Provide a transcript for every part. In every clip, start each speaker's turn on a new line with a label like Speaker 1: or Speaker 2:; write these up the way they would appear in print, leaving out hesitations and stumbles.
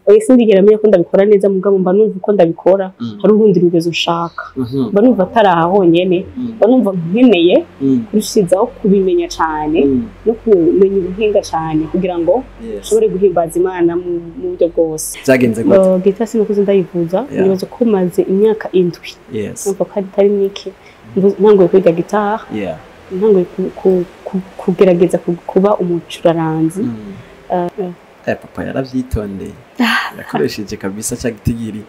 Speaker 1: oye sindigera menya ko ndabikora neza mugabo mba numva uko ndabikora hari urundi rugezo ushaka mba numva ataraho nyene mba numva nkeneye kurushizaho kubimenya cyane no kumenya ubuhinga cyane kugira ngo ushobore guhimbaza Imana mu buryo bwose
Speaker 2: byagenze gute
Speaker 1: gita sinukuze ndayivuza nibaza ko maze imyaka 7 numva ko atari mike ntangoye kwiga gitara ntangoye kugerageza kuba umucuraranzi
Speaker 2: papa yaravyitondeye yakoresheje kabisa cya gitigiri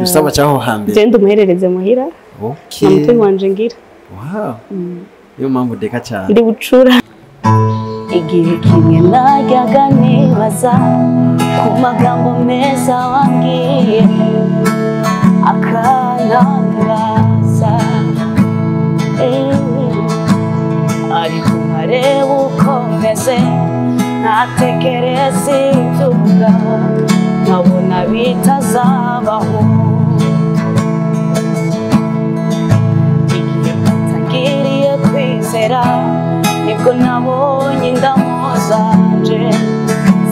Speaker 2: usaba cyaho hambere
Speaker 1: genda umuherereze muhira namutwe wanje ngira
Speaker 2: niyo mpamvu deka cyane
Speaker 1: ndi bucura igihe kimwe najyaga nibaza ku magambo meza wambwiye akantangaza ariko nkareba uko meze ntatekereza ibyo uvuga nkabona bitazabaho igihe ntangiriye kwizera nibwo nabonye indamu zanje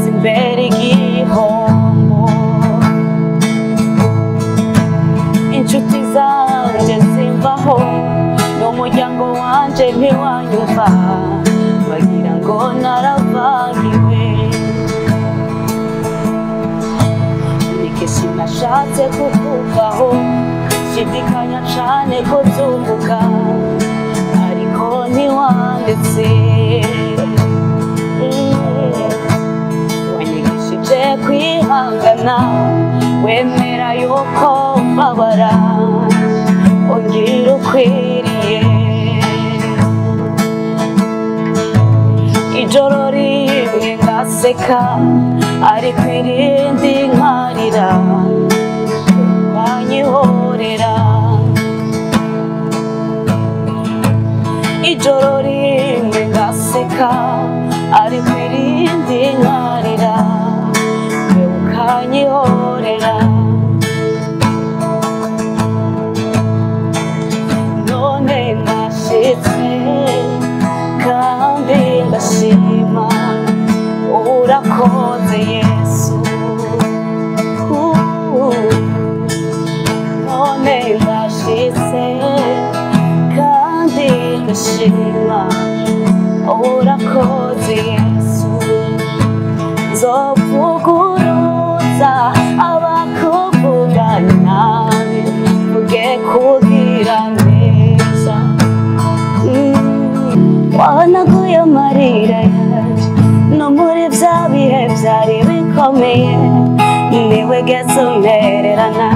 Speaker 1: zimbere igihombo inshuti zanje zimvaho n'umuryango wanje ntiwanyumva bagira ngo naravangiwe nike sinashatse kukuvaho shidikanya cane ko byumvuga ariko ntiwandetse wanyigishije kwihangana wemera yuko mbabara ongera ukwiriye ijoro rimwe ngaseka ariko irindi nkarira banyihorera ijoro rimwe ngaseka ariko irindi nkarira ukanyihorera none nashitse kandi ndashima urakoze Yesu none ndashitse kandi ndashima urakoze Yesu nzovuguruza abakuvuga nabi mvuge kugira neza wahanaguye amarira yaje no muri bya bihe byari bikomeye niwe geze untererana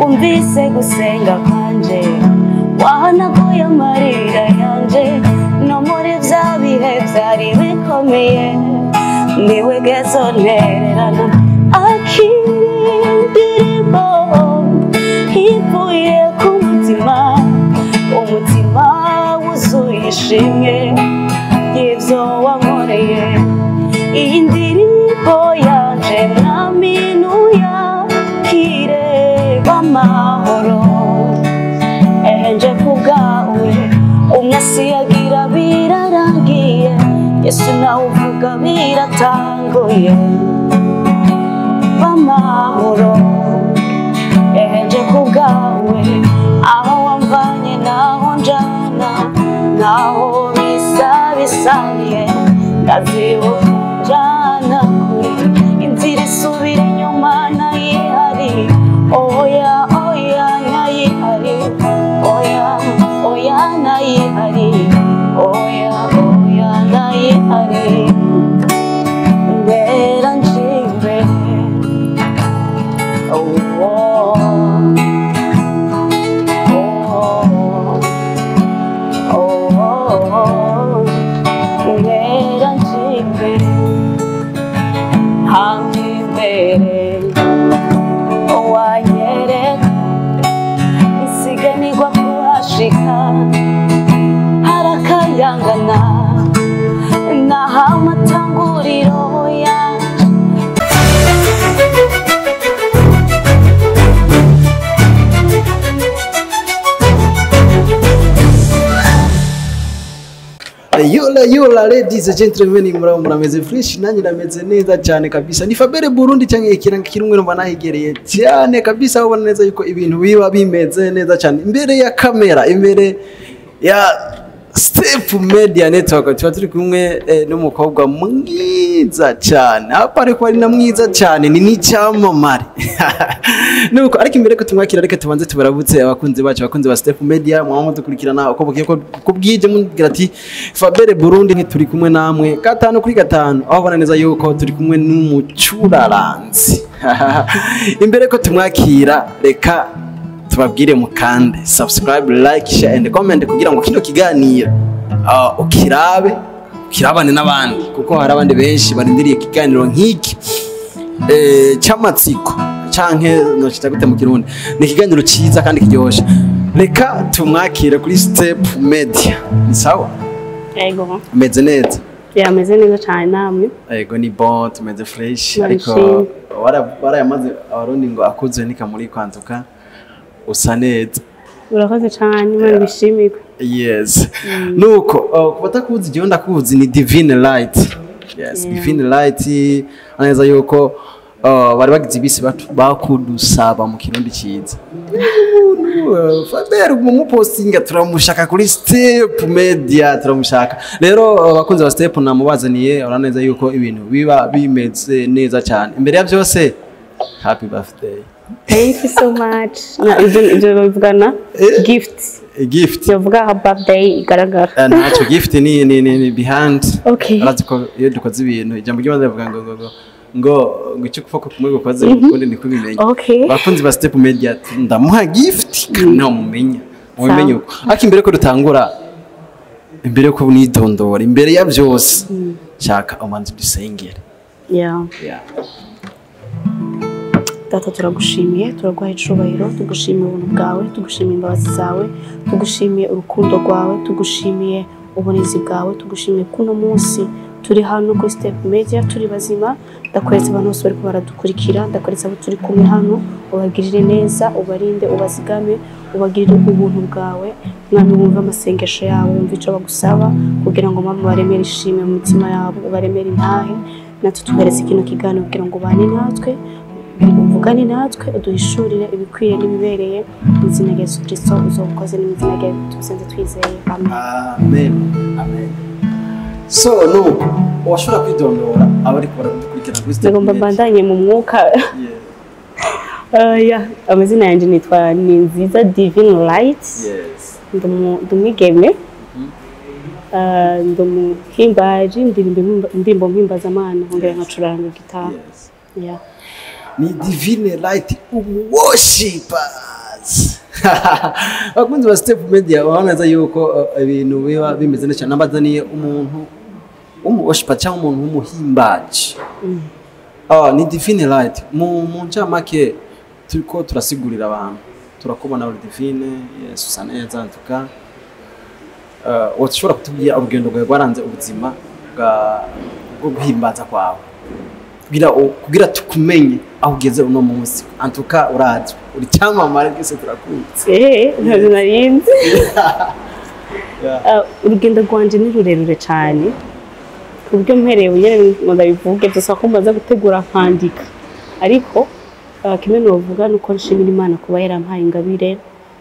Speaker 1: umvise gusenga kwanje wahanaguye amarira yanje no muri bya bihe byari bikomeye niwe geze untererana akiririmbo hivuye ku mutima umutima wuzuye ishimwe y'ibyo wankoreye iyi ndirimbo yanje mwami nuyakire b'amahoro nje kubwawe umwasi yagira birarangiye Yesu nawe uvuga biratanguye b'amahoro nje kubwawe aho wamvanye naho njana naho bisa bisaniye ndazibuka njana kure inzira isubira inyuma nayihari oya oya nayihari oya oya nayihari oya oya nayihari mbera njimbe harakayangana naha amatanguriro yanje
Speaker 2: Yo la ladies and gentlemen murameze fresh nanjye nameze neza cyane kabisa ni Fabere Burundi cyangwa ikiranga kirumwe no banahigereye cyane kabisa ubona neza yuko ibintu biba bimeze neza cyane imbere ya kamera imbere ya Step Media Network tuba turi kumwe n'umukobwa mwiza cyane apare ko ari na mwiza cyane ni n'icyamamare nuko ariko imbere ko tumwakira reka tubanze tubarabutse abakunzi bacu abakunzi ba Step Media mwamo dukurikirana uko bugiye ko bwije mugira ati Fabere Burundi ntituri kumwe namwe 5 kuri 5 aho bana neza yuko turi kumwe n'umucuraranzi imbere ko tumwakira reka tubabwire mukande subscribe like share and comment kugira ngo kino kiganiro kirabane n'abandi kuko hari abandi benshi barindiriye kiganiro nk'iki cyamatsiko canke no kitagute mu Kirundi ni kiganiro cyiza kandi kiryoshe reka tumwakire kuri Step Media ni sawa
Speaker 1: yego
Speaker 2: meze neza
Speaker 1: yameze neza cyane namwe
Speaker 2: yego ni bon tumeze fresh ariko barayamaze abarundi ngo akuze nikamuri kwanduka usa neza
Speaker 1: urakoze cyane imana bishimire
Speaker 2: yes nuko kubatakuzi je ndakuzi ni Divine Light yes Divine Light aneza yuko bari bagize ibisi bakudusaba mu Kirundi cyiza Fabere mu postinga turamushaka kuri Step Media turamushaka rero abakunzi ba Step namubazaniye uraneza yuko ibintu biba bimeze neza cyane imbere ya byose happy birthday.
Speaker 1: Thank you so much. Ibyo bivugana gift yavuga birthday igaragara
Speaker 2: ntacyo gift ni behind
Speaker 1: okay
Speaker 2: araziko iyo dukoze ibintu ijambo ry'abandi bavuga ngo icyo kuvuga kumwe gukoze ukundi ni kubimenya bakunzi ba Step Media ndamuha gift no mumenya uko ariko imbere ko dutangura imbere ko nidondora imbere ya byose shaka umanzi dusengere
Speaker 1: yeah Data turagushimiye turagwaye icubahiro tugushimiye ubuntu bwawe tugushimiye imbabazi zawe tugushimiye urukundo rwawe tugushimiye ubunezi bwawe tugushimiye kuno munsi turi hano kuri Step Media turi bazima ndakweretse abantu bose bari baradukurikira ndakweretse abo turi kumwe hano ubagirire neza ubarinde ubazigame ubagirire ubuntu bwawe mwami wumva amasengesho yawe wumva ico bagusaba kugira ngo mama baremere ishime mu mitima yabo ubaremere intahe natwe tuberetse kino kiganiro kugira ngo bane natwe uvugane natwe uduhishurire ibikwiye n'ibibereye mu izina rya Yesu Kristo uzobukoze n'izina rya tusenze twizeye
Speaker 2: amen amen so nuko washobora kwidondora abari baradukurikirana kuri Step
Speaker 1: Media mbandanye mu mwuka amazina yanjye nitwa Ninziza Divine Light
Speaker 2: yes
Speaker 1: ndumwigeme ndumuhimbaji ndimbo mpimbaza-Mana ngera nkacuranga gitara yeah
Speaker 2: ni Divine Light worshippers bakunzi ba Step Media babanaza yuko ibintu biba bimeze neza nabazaniye umuntu worshipper cyangwa umuntu w'umuhimbaji ni Divine Light mu ncamake turiko turasigurira abantu turakubona uri Divine Yesu sana neza ntuka washobora kutubwira urugendo rwawe rwaranze ubuzima bwo guhimbaza kwawe kugira tukumenye aho ugeze uno munsi antuka urazi uri cyamamare gese turakunze
Speaker 1: ntazi narinzi urugendo rwanje ni rurerure cyane kubyo mpereye nyene ndabivuge byose ko mbaza gutegura nkandika ariko kimwe no vuga nuko nshimira Imana kuba yarampaye ingabire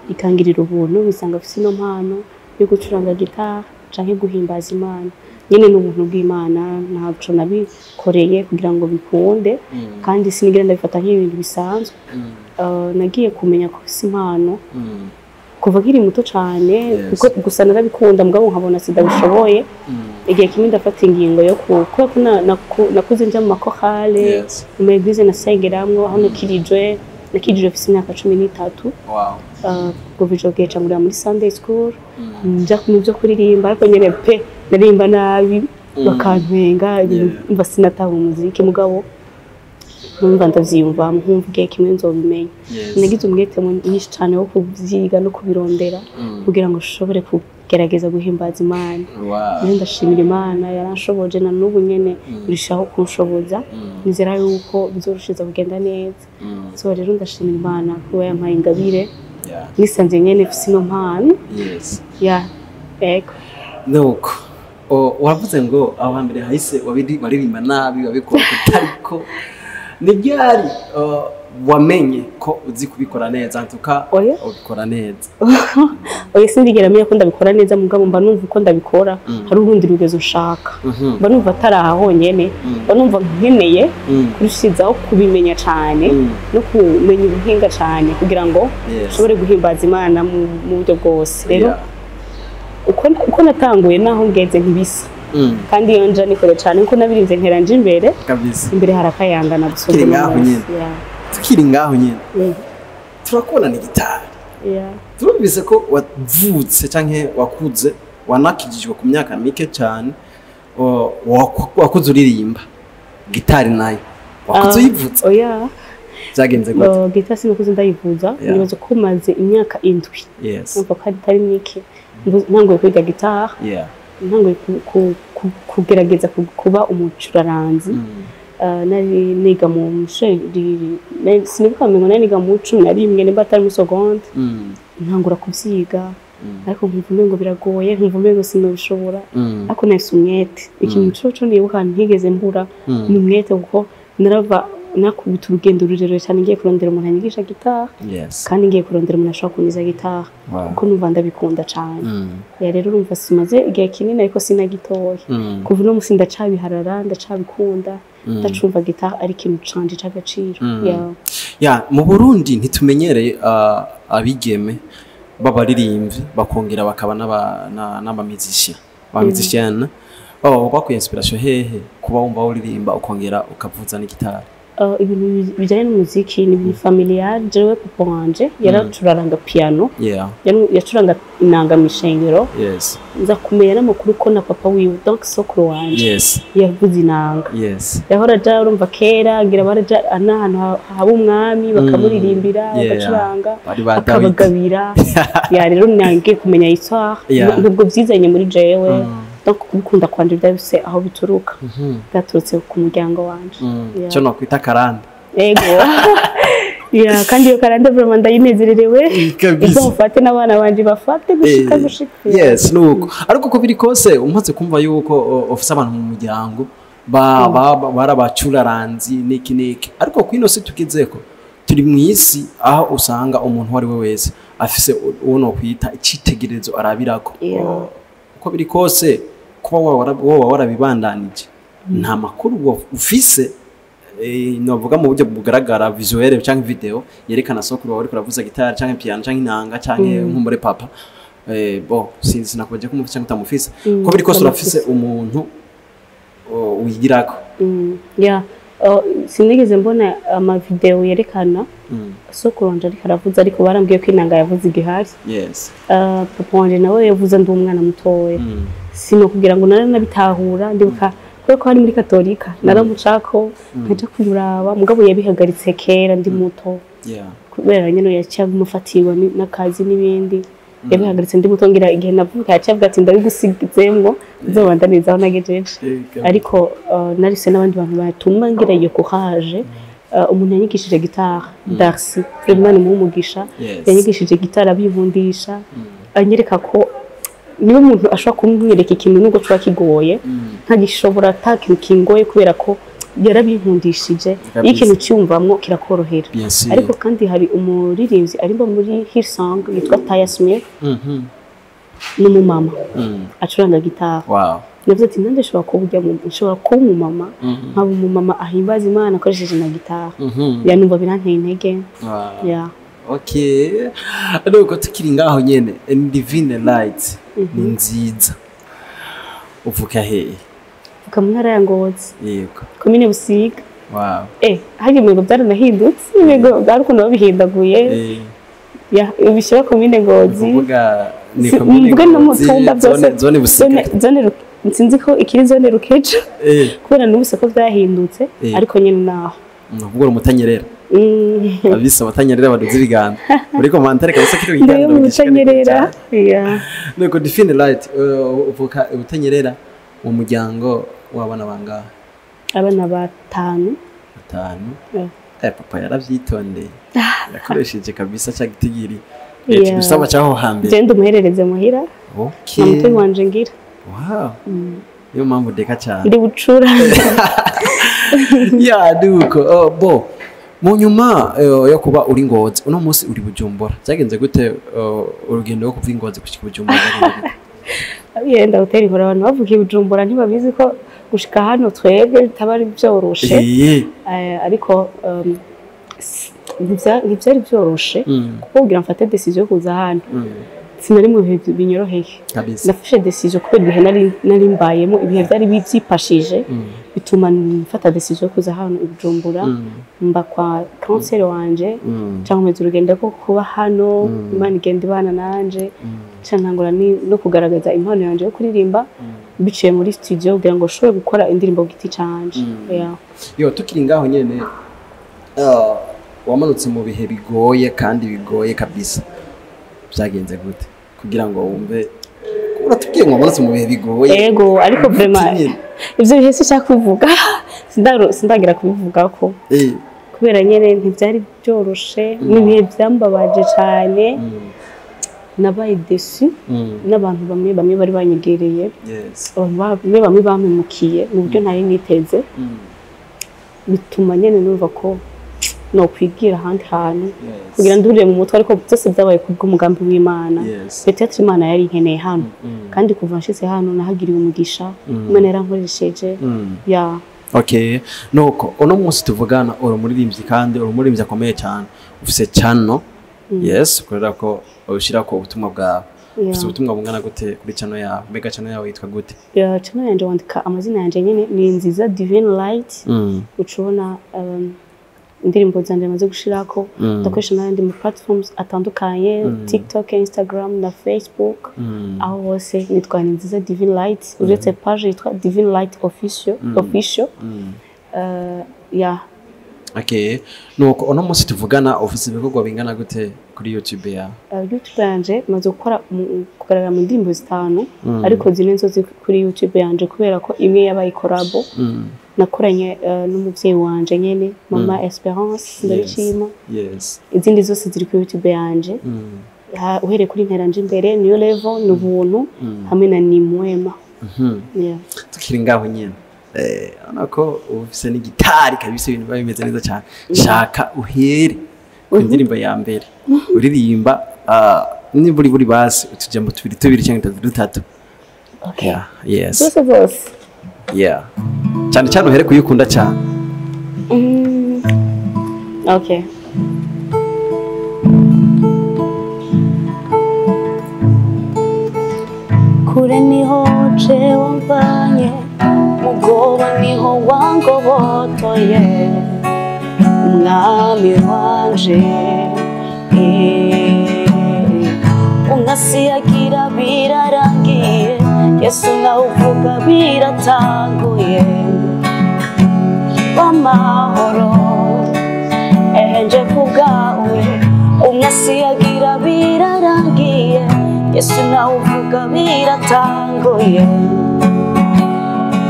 Speaker 1: ikangirira ubuntu bisanga afite ino mpano yo gucuranga gitara canke guhimbaza Imana nyine n'ubuntu bw'Imana ntabwo nabikoreye kugira ngo bikunde kandi sinigera ndabifata nk'ibintu bisanzwe nagiye kumenya ko isi impano kuva nkiri muto cyane kuko gusa narabikunda mugabo nkabona sidabishoboye igihe kimwe ndafata ingingo yo kuko nakuze nje mu makorale mu eglise nasengeramwo aho nakirijwe afite imyaka 13 kuva gihe cyangura muri Sunday school njya mu byo kuririmba ariko nyene pe narimba nabi bakantwenga mba sinataha umuziki mugabo numva ndavyumva nkumva igihe kimwe nzobimenya nagize umwete mwinshi cyane wo kubyiga no kubirondera kugira ngo ushobore kugerageza guhimbaza Imana ndashimira Imana yaranshoboje na n'ubu nyene irishaho kunshoboza nizera yuko bizorushiza kugenda neza so rero ndashimira Imana kuba yampaye ingabire nisanze nyene fisi no mpano ego
Speaker 2: nuko wavuze ngo aho hambere hahise waririmba nabi wabikora kutariko ni ryari wamenye ko uzi kubikora neza ntuka ubikora neza
Speaker 1: oya sindigera menya ko ndabikora neza mugabo mba numva uko ndabikora hari urundi rugezo ushaka mba numva ataraha honyene mba numva nkeneye kurushizaho kubimenya cyane no kumenya ubuhinga cyane kugira ngo ushobore guhimbaza Imana mu buryo bwose rero uko natanguye naho ngeze nkibisa kandi iyo nja nikore cyane ko nabirinze nkeranje imbere
Speaker 2: kabisa
Speaker 1: imbere harakayangana
Speaker 2: gusubira tukiri ngaho nyine turakubona ni gitari turumvise ko wavutse canke wakuze wanakijijwe ku myaka mike cyane wakuze uririmba gitari nayo wakuze uyivutse
Speaker 1: oya
Speaker 2: byagenze gute
Speaker 1: gitari sinakuze ndayivuza nibaze ko maze imyaka 7 numva ko atari mike ntangoye kwiga gitari ntangoye kugerageza kuba umucuraranzi nari niga mu musheri sinibuka ngo nari niga mu 11 nimba atari mu seconde ntangura kuvyiga ariko nkumva ngo biragoye nkumva ngo sinabishobora ariko nahise umwete ikintu cyo nibuka ntigeze mbura ni umwete kuko narava nakubita urugendo rurerure cyane ngiye kurondera umuntu anyigisha gitari kandi ngiye kurondera umuntu ashobora kunyiza gitari kuko numva ndabikunda cyane rero urumva simaze igihe kinini ariko sinagitoye kuva no musi ndacabiharara ndacabikunda ndacumva gitari ari ikintu canje c'agaciro
Speaker 2: mu Burundi ntitumenyereye abigeme b'abaririmbyi bakongera bakaba n'abamizisiyana bakuye inspiration hehe kuba wumva uririmba ukongera ukavuza n'igitari
Speaker 1: ibintu bijyanye n'umuziki ni ibintu familiar jewe papa wanje yaracuraranga piano yacuranga inanga mishengero nza kumenya n'amakuru ko na papa wiwe donc sokuru wanje yavuze inanga yahora aja urumva kera ngira baraja ahantu haba umwami bakamuririmbira bagacuranga bakabagabira rero nangiye kumenya histoire nubwo byizanye muri jewe donc ukunda kwanje byose aho bituruka gaturutse ku muryango wanje
Speaker 2: cyo no kwita karande
Speaker 1: ego kandi iyo karande vraiment ndayinezererewe izofate n'abana banje bafate gushika
Speaker 2: nuko ariko ko biri kose umaze kumva yuko ofisa abantu mu muryango barabacuraranzi niki ariko kwino se tugezeko turi mu isi aho usanga umuntu wari we wese afise uwo no kwita icitegerezo arabirako uko biri kose kuba warabibandanije nta makuru ufise novuga mu buryo bugaragara visuel cyangwa video yerekana sokuru wawe kuravuza gitari cyangwa piano cyangwa inanga cyangwa nkumbure papa sinzi nakubaje kumufisa cyangwa utamufise ko biri kose urafise umuntu wigirako
Speaker 1: sinigeze mbona ama video yerekana sokuru wanje ariko aravuza ariko barambwiye ko inanga yavuze igihari papa wanje nawe yavuze ndi umwana mutoya sino kugira ngo naranabitahura ndibuka ko hari muri Katolika naramucako nkaje kumuraba mugabo yabihagaritse kera ndi muto kubera nyene yacyamufatiwe n'akazi n'ibindi yabihagaritse ndi muto ngira igihe navuka yacyabwa ati ndabigusigizemwo nzobandaniza aho nagejeje ariko narise n'abandi bantu batuma ngira iyo courage umuntu yanyigishije gitari Darcy vraiment mu mugisha yanyigishije gitari abinkundisha anyereka ko niba umuntu ashobora kumwereka ikintu nubwo cyo kigoye ntagishobora atakintu kingoye kubera ko yarabinkundishije ikintu cyumvamwo kirakorohera ariko kandi hari umuririmbyi arimba muri Hillsong yitwa Taya Smith n'umumama acuranga gitari navyo ati nande nshobora kuba umumama nkaba umumama ahimbaza Imana akoresheje na gitari yanumva biranteye intege
Speaker 2: Okay, nuko tukiri ngaho nyene Divine Light ni nziza uvuka hehe
Speaker 1: uvuka mu ntara ya Ngozi
Speaker 2: yego
Speaker 1: komine Busiga hagi mwego byaranahindutse mwego bwarukundo babihindaguye ibishobora komine Ngozi
Speaker 2: uvuga ni komine Ngozi zone Busiga
Speaker 1: nsinzi ko ikiri zone Rukejo kubera n'ubuse ko byahindutse ariko nyene naho
Speaker 2: uvuga umutanyerera abisa batanyerera baduze ibiganza muri commentaire kabisa kiri ibiganza
Speaker 1: umutanyerera
Speaker 2: nuko Divine Light uvuka ubutanyerera mu muryango w'abana bangahe
Speaker 1: abana batanu
Speaker 2: papa yaravyitondeye yakoresheje kabisa cyagitigiri gusaba cyaho hambere
Speaker 1: je ndumuherereze muhira
Speaker 2: okay
Speaker 1: namutwe wanje ngira
Speaker 2: Wow. Niyo mpamvu deka cyane.
Speaker 1: Ndi bucura.
Speaker 2: Ya duko bo mu nyuma yo kuba uri Ngozi uno munsi uri Bujumbura zagenze gute urugendo rwo kuva Ngozi gushika Bujumbura
Speaker 1: yenda hoteli hora abantu bavuga Bujumbura ntibabizi ko gushika hano twebwe bitabari byoroshe ariko ntibyari byoroshe kuko kugira mfate decision yo kuza hano sinari mu bihe binyoroheye nafashe decision kuko ibihe nari mbayemo ibihe byari byipashije bituma mfata decision yo kuza hano i Bujumbura mba kwa counselor wanje cyangwa mu urugendo ko kuba hano Imana igenda ibana nanje cyangwa no kugaragaza impano yanje yo kuririmba biciye muri studio kugira ngo shobore gukora indirimbo giti canje
Speaker 2: yo tukiri ngaho nyene wamanutse mu bihe bigoye kandi bigoye kabisa byagenze gute kugira ngo wumve uratubwiye ngo wamanutse mu bihe bigoye
Speaker 1: yego ariko vraiment ivyo bihe sinshaka kuvuga sindagira kubivuga ko kubera nyene ntibyari byoroshe n'ibihe byambabaje cyane nabaye desu n'abantu bamwe bari banyegereye bamwe bamemukiye mu buryo ntari niteze bituma nyene numva ko no kwigira ahandi hantu kugira ndurire mu mutwe ariko byose byabaye kubw'umugambi w'Imana peut-être Imana yari inkeneye hano kandi kuva nshitse hano nahagiriye umugisha Imana yarankoresheje ya
Speaker 2: okay nuko uno munsi tuvugana urumuririmbyi kandi urumuririmbyi akomeye cyane ufise channel yes kurera ko ushira ko ubutumwa bwawe ufise ubutumwa bungana gute kuri channel yawe mbega channel yawe yitwa gute
Speaker 1: ya channel yanje wandika amazina yanje nyene ni Nziza Divine Light ucubona indirimbo zanje maze gushirako ndakoresha n'andi mu platforms atandukanye TikTok, Instagram na Facebook aho hose nitwa Nziza Divine Light uretse page yitwa Divine Light official ya
Speaker 2: okay nuko uno munsi tuvugana office ibikorwa bingana gute kuri YouTube ya
Speaker 1: YouTube yanje maze gukora kugaragara mu ndirimbo zitanu ariko zine nzo kuri YouTube yanje kubera ko imwe yabaye collabo nakoranye n'umuvyeyi wanje nyene mama Esperance ndabishima izindi zose ziri kuri YouTube yanje uhereye kuri nteranje imbere niyo level n'ubuntu hamwe na nimwema
Speaker 2: tukiri ngaho nyene anako ufise ni gitari kabisa ibintu bimeze neza cyane shaka uhere ku ndirimbo ya mbere uririmba ni buri basi utujambo tubiri cyangwa dutatu
Speaker 1: okay
Speaker 2: yes
Speaker 1: bose
Speaker 2: yeah cyane uhere kuyikunda cyane
Speaker 1: okay kure niho je wamvanye mugoba niho wangobotoye umwami wanje unasiyagira birarangiye Yesu nawe uvuga biratanguye bamahoro nje kubwawe unasiyagira birarangiye Yesu nawe uvuga biratanguye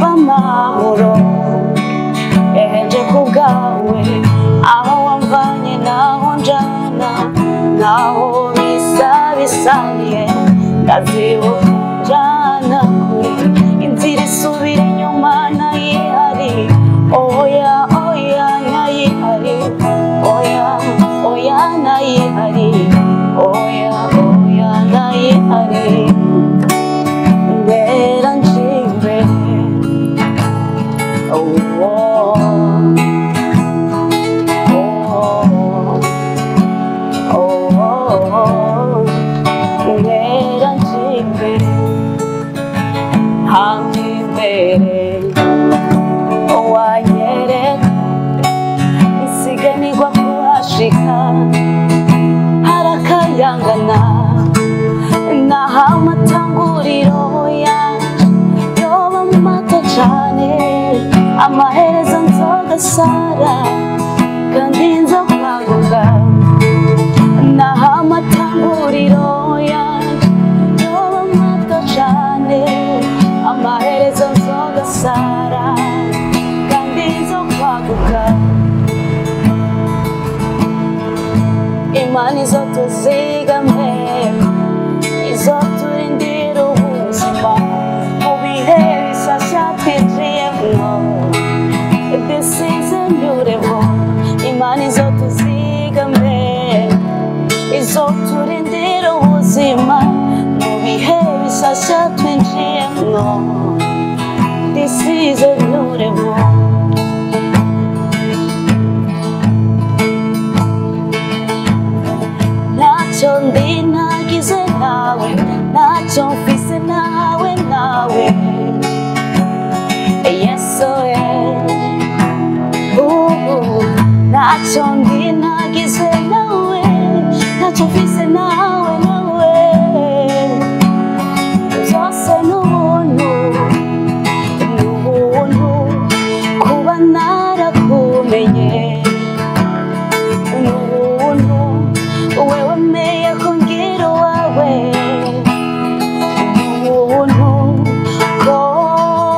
Speaker 1: bamahoro nje kubwawe aho wamvanye naho njana naho bisabisaniye ndazibuka jana kure inzira isubira inyuma nayihari oya nayihari oya nayihari oya nayihari mbera njimbe mbera njimbe hambere wanyere isiganirwa kuhashika harakayangana naho amatanguriro yanje yoba mato cane amaherezo nzogasara kandi nzokwaguka naho amatanguriro yanje yoba mato cane amaherezo nzogasara kandi nzokwaguka Imana izotuzigame izoturindira ubuzima mu izigame izoturindira ubuzima mu bihe bisasha twinjiyemwo. This is a beautiful ntacyo ndi nagize nawe ntacyo mfise nawe yes ntacyo ndi nagize nawe ntacyo mfise nawe byose n'ubuntu kuba narakumenye n'ubuntu wewe meye ko ngira uwawe n'ubuntu ko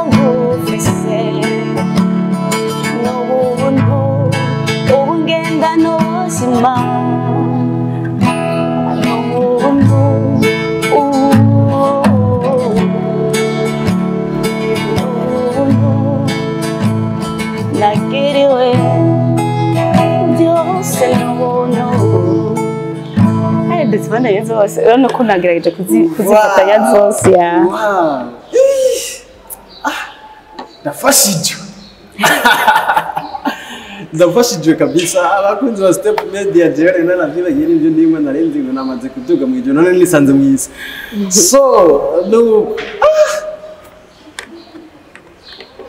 Speaker 1: ngufise n'ubuntu ubu ngenda n'ubuzima n'ubuntu nagiriwe byose n'ubuntu. Ndaziboneye zose urabona ko nagerageje kuzifatanya zose ya
Speaker 2: ndafashijwe kabisa. Abakunzi ba Step Media jewe nanavyibagire n'ibyo ndimwe narenze ngo namaze kuduga mu ijoro none nisanze mu isi so no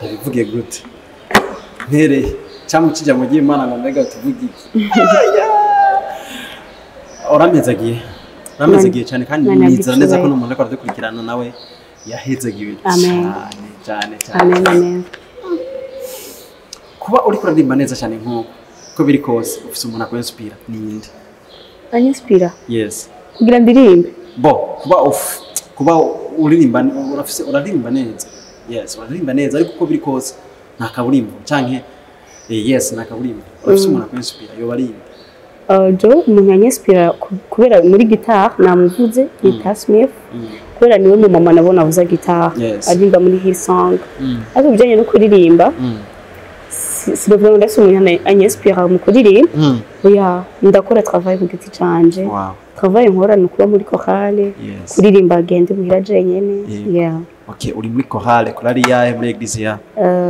Speaker 2: bivuge gute ntereye cyangwa kijya mu gihe Imana ngo mbega tuvuge iki oramezagiye cyane kandi nizera neza ko n'umuntu ariko aradukurikirana nawe yahezagiwe cyane.
Speaker 1: Amen.
Speaker 2: Kuba uri kuririmba neza cyane nk'uko biri kose ufite umuntu akwinspira ninde?
Speaker 1: Anyinspira?
Speaker 2: Yes.
Speaker 1: Kugira ndirimbe?
Speaker 2: Kuba uririmba neza. Yes, uririmba neza ariko uko biri kose nta kaburimbo canke yes nta kaburimbo. Ufite umuntu akwinspira yo barimba.
Speaker 1: Jo umuntu anyinspira kubera muri guitar namuvuze Guitar Smith. Kubera niwe mu mama nabona avuza guitar aririmba muri Hillsong. Ariko bijanye no kuririmba si vraiment ndetse umuntu anyinspira mu kuririmba. Oya ndakora travail ku giti canje. Travail nkora no kuba muri chorale kuririmba agende muhira jenyene. Yeah.
Speaker 2: Okay, uri muri chorale yahe muri eglise ya?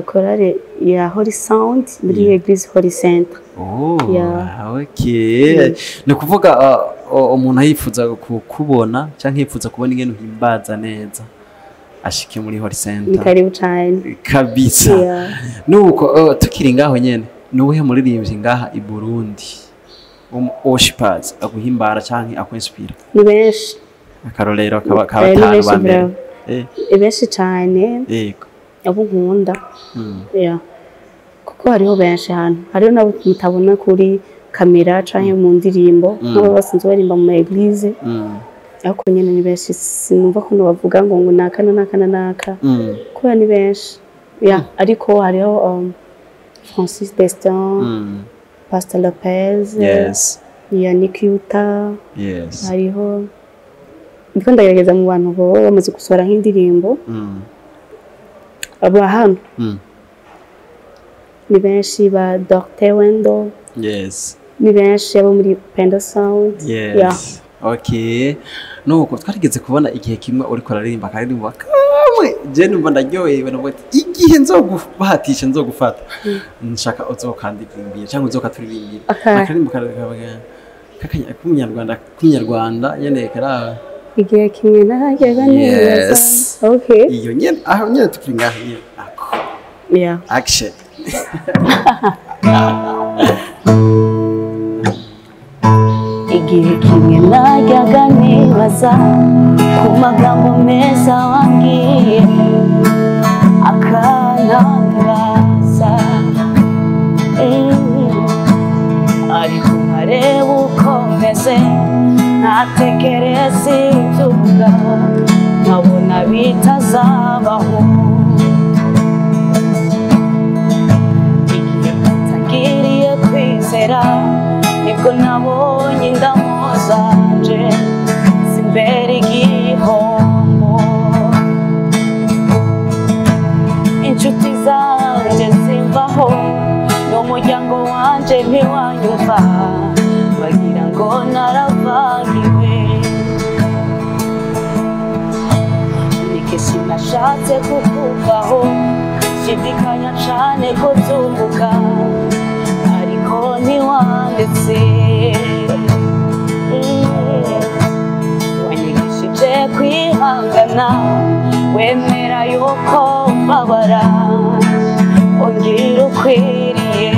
Speaker 1: Chorale ya Holy Sound muri eglise Holy Centre.
Speaker 2: Okay. Ni kuvuga umuntu yifuza kubona cyangwa yifuza kubona ingene uhimbaza neza ashike muri Holy Centre.
Speaker 1: Ni karibu cyane.
Speaker 2: Kabisa. Nuko tukiri ngaho nyene nuwe muririmbyi ngaha i Burundi. Worshipers aguhimbara cyangwa akwinspira?
Speaker 1: Ni benshi.
Speaker 2: Akarorero kabatanu bambere.
Speaker 1: Benshi cyane.
Speaker 2: Yego.
Speaker 1: Abo nkunda. Kuko hariho benshi hano. Hariho nabo mutabona kuri kamera cyangwa mu ndirimbo. Nabo basinze barimba mu eglise. Ariko nyene ni benshi sinumva ko bavuga ngo naka. Kuba ni benshi. Ariko hariho Francis Destin. Pastor Lopez.
Speaker 2: Yes.
Speaker 1: Yannick Yuta.
Speaker 2: Yes.
Speaker 1: Hariho ndiko ndagerageza mu bantu bo bamaze gusora nk'indirimbo. Aba hano. Ni benshi ba Dr. Wendo.
Speaker 2: Yes.
Speaker 1: Ni benshi abo muri Pendo Sound.
Speaker 2: Yes. Okay. Nuko twarigeze kubona igihe kimwe uri koraririmba karirimba kamwe je numva ndaryohewe navuga ati igihe nzogubahatisha nzogufata nshaka uzokandirimbira cyangwa uzokaturirimbira akaririmba kakanya k'umunyarwanda nyene kara
Speaker 1: igihe kimwe nahagera neza. Okay.
Speaker 2: Iyo nyene aho nyene tukiri ngaho nyene ako action.
Speaker 1: Igihe kimwe najyaga nibaza ku magambo meza wambwiye akantangaza ariko nkareba uko meze ntatekereza ibyo uvuga nkabona bitazabaho. Igihe utangiriye kwizera nibwo nabonye indamo zanje zimbere igihombo. Inshuti zanje zimvaho n'umuryango wanje ntiwanyumva umwanditsi wanyigishije kwihangana wemera yuko mbabara ungira ukwiriye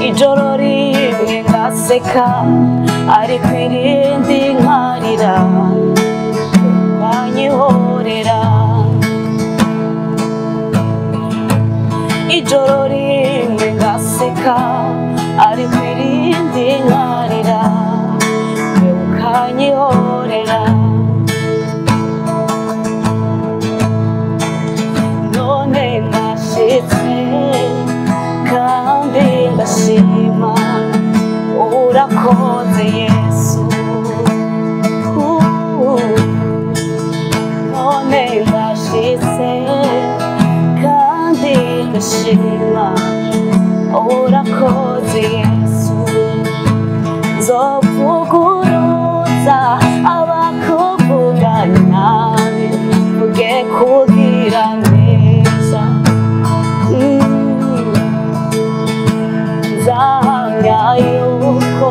Speaker 1: ijoro rimwe ngaseka ariko irindi nkarira banyihorera ijoro rimwe ngaseka ariko irindi nkarira ukanyihorera none nashitse kandi ndashima urakoze Yesu none ndashitse kandi ndashima urakoze Yesu nzovuguruza abakuvuga nabi mvuge kugira neza nzahamya yuko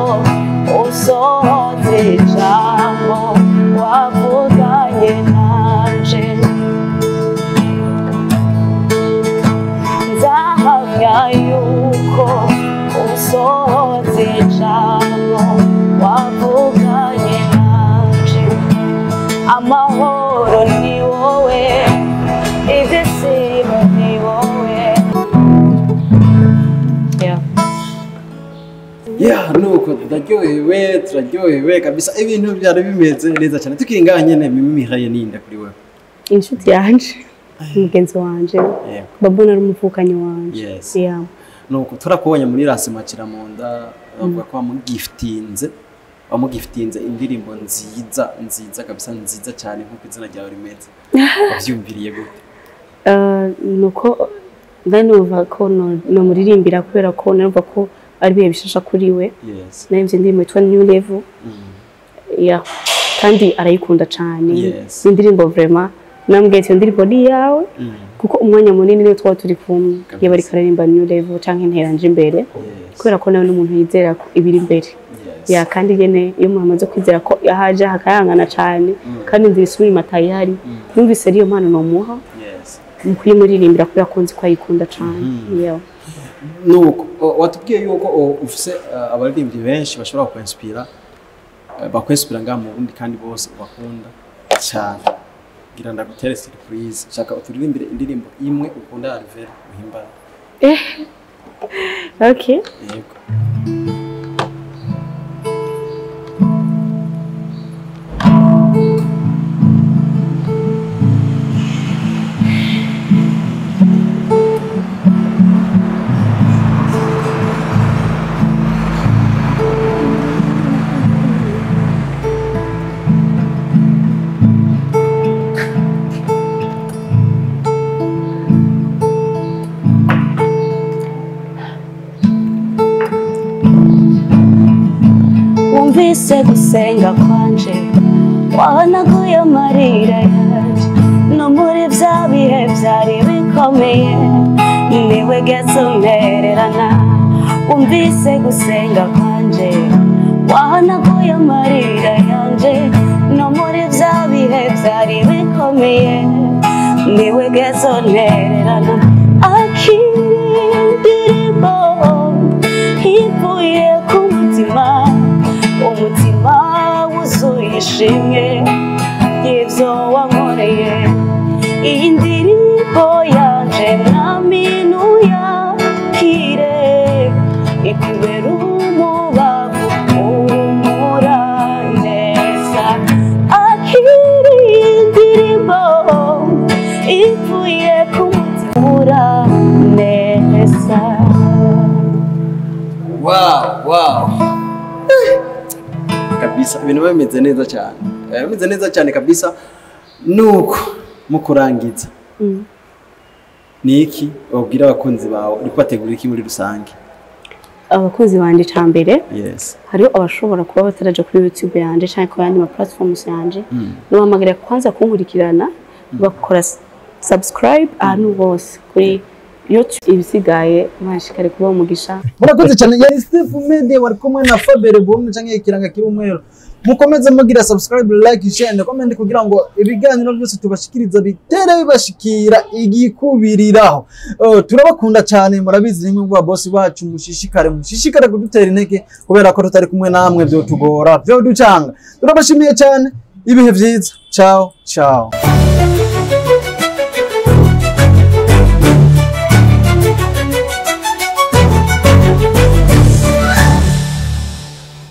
Speaker 1: usohoze ijambo wavuganye nanje nzahamya yuko usohoze ijambo wavuganye nanje amahoro ni wowe ibyishimo ni wowe
Speaker 2: nuko turaryohewe kabisa ibintu byari bimeze neza cyane tukiri ngaha nyene mimihaye ninda kuri wewe
Speaker 1: inshuti yanje umugenzi wanje babona ari umuvukanyi wanje
Speaker 2: nuko turakubonye muri rasi makira munda bavuga ko wamugiftinze indirimbo nziza kabisa nziza cyane nkuko izina ryawe rimeze wavyumviriye gute
Speaker 1: nuko ndanuva ko no muririmbira kubera ko narumva ko ari bihe bishasha kuri we nayimvye indirimbo yitwa New Level kandi arayikunda cyane indirimbo vraiment nambwiye ati indirimbo ni yawe kuko umwanya munini niyo twaba turi kumwe iyo bari karirimba New Level canke interanje imbere kubera ko nawe n'umuntu yizera ko ibiri imbere kandi nyene iyo muhamaze kwizera ko yahaje hakayangana cyane kandi nzisubira matayari numvise ariyo mpano no muha mukwiye muririmbira kubera ko nzi ko ayikunda cyane
Speaker 2: nuko watubwiye yuko ufise abaririmbyi benshi bashobora bakwinspira ngaha mu Burundi kandi bose bakunda cyane gira ndagutere surprise shaka uturirimbire indirimbo imwe ukunda Alvera uhimbara
Speaker 1: okay
Speaker 2: yego
Speaker 1: Wumvise gusenga kwanje wahanaguye amarira yanje no muri vya bihe vyari bikomeye niwe geze untererana wumvise gusenga kwanje wahanaguye amarira yanje no muri vya bihe vyari bikomeye niwe geze untererana akiririmbo ivuye ku mutima umutima wuzuye ishimwe y'ivyo wankoreye iyi ndirimbo yanje mwaminu yakire ikubera umubavu uhumura neza akiri indirimbo ivuye ku mutima neza
Speaker 2: wow kabisa ibintu bimeze neza cyane bimeze neza cyane kabisa nuko mukurangiza niki wabwira abakunzi bawe uri kwategura iki muri rusange
Speaker 1: abakunzi banje cambere hariho abashobora kuba bataraje kuri YouTube yanje cyangwa ku yandi ma platforms yanje n'uhamagara kwanza kunkurikirana bakora subscribe ahantu bose kuri ibisigaye mwashikare kuba umugisha.
Speaker 2: Murakoze cyane yari Steve Media wari kumwe na Fabere Burundi canke ikiranga kiri umwero. Mukomeze mugira subscribe, like, share and comment kugira ngo ibiganiro byose tubashikiriza bitere bibashikira igikubiriraho. Turabakunda cyane murabizi nimwe bwa boss bacu mushishikare kudutera intege kubera ko tutari kumwe namwe byo tugora byo ducanga. Turabashimiye cyane ibihe byiza. Ciao ciao.